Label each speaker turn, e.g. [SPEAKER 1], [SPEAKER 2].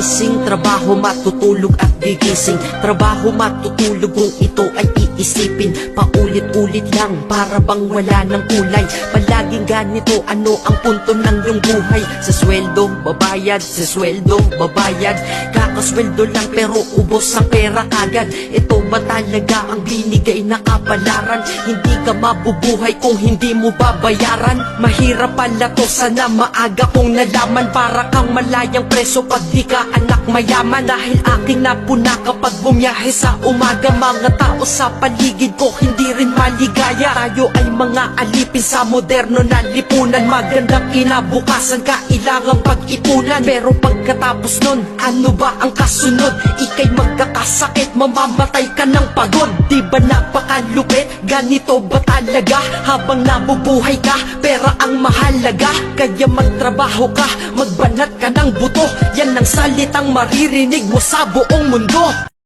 [SPEAKER 1] gigising, trabaho, matutulog at gigising. Trabaho, matutulog kung ito ay iisipin. Paulit-ulit lang, para bang wala ng kulay. Palaging ganito, ano ang punto ng iyong buhay? Sa sweldo, babayad, sa sweldo, babayad. Kakasweldo lang pero ubos ang pera kagad. Ito ba talaga ang binigay na kapalaran? Hindi ka mabubuhay kung hindi mo babayaran. Mahirap pala to, sana maaga kong nalaman. Para kang malayang preso pag di ka anak mayaman. Dahil aking napuna kapag bumiyahe sa umaga. Mga tao sa paligid ko hindi rin maligaya. Tayo ay mga alipin sa moderno na lipunan. Magandang kinabukasan kailangang pag-ipunan. Pero pagkatapos nun, ano ba ang kasunod? Ika'y magkakasakit, mamamatay ka ng pagod. Di ba napakalupit? Ganito ba talaga? Habang nabubuhay ka, pera ang mahalaga. Kaya magtrabaho ka, magbanat ka ng buto. Yan ang salitang maririnig mo sa buong mundo.